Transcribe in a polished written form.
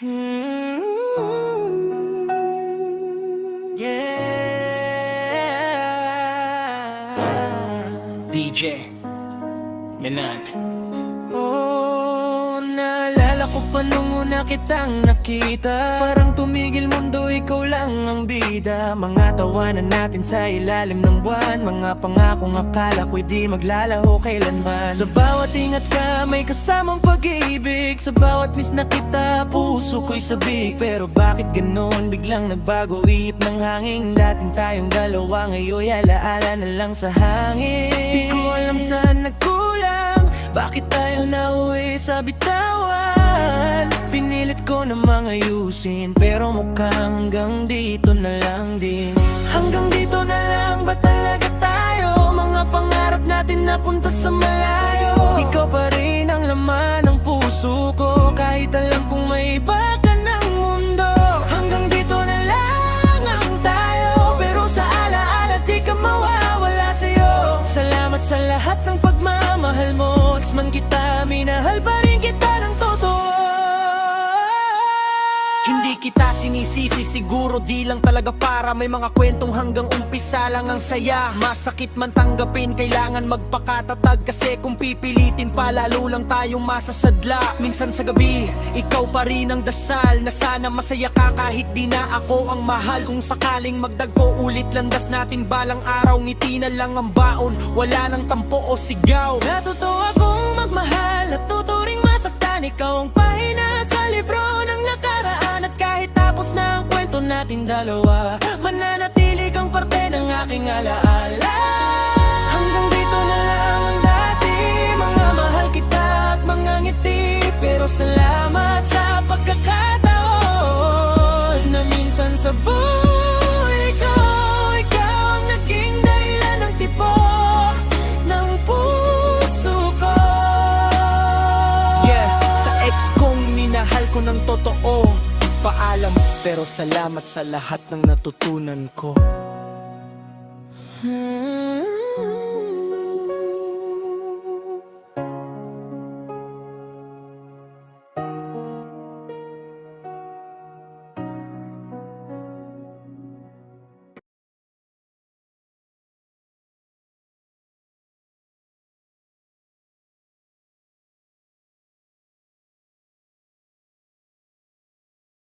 Hmm. Yeah. DJ Menan. Oh, naalala ko pa nung una kitang nakita. Parang tumigil mundo, ikaw lang ang bida. Mga tawanan natin sa ilalim ng buwan, mga pangakong akala ko'y di maglalaho kailanman. Sa bawat ingat ka, may kasamang pag-ibig. Sa bawat miss na kita, puso ko'y sabik. Pero bakit ganon, biglang nagbago ihip ng hangin. Dating tayong dalawa, ngayon alaala na lang sa hangin. Di ko alam saan nagkulang, bakit tayo nauwi sa bitawan? Pinilit ko namang ayusin, pero mukhang hanggang dito na lang din. Hanggang dito na lang ba talaga tayo? Mga pangarap natin napunta sa malayo. Ikaw pa rin ang laman ng puso ko, kahit alam kong may iba ka ng mundo. Hanggang dito na lang ang tayo, pero sa alaala di ka mawawala sa'yo. Salamat sa lahat ng pagmamahal mo. Man kita, minahal pa rin kita ng totoo. Hindi kita sinisisi, siguro di lang talaga para. May mga kwentong hanggang umpisa lang ang saya. Masakit man tanggapin, kailangan magpakatatag. Kasi kung pipilitin pa, lalo lang tayong masasadla. Minsan sa gabi, ikaw pa rin ang dasal, na sana masaya ka kahit di na ako ang mahal. Kung sakaling magdagpo ulit landas natin balang araw, ngiti na lang ang baon, wala nang tampo o sigaw. Natuto akong magmahal, natuto ring masaktan. Ikaw ang pahina sa libro ng nakaraan. At kahit tapos na ang kwento natin dalawa, mananatili kang parte ng aking alaala. Hanggang dito na lang ang dati, mga mahal kita at mga ngiti. Pero salamat sa pagkakataon na minsan sa buhay ko, ikaw ang naging dahilan ng tibok ng puso ko. Yeah, sa ex kong minahal ko ng totoo, paalam, pero salamat sa lahat ng natutunan ko.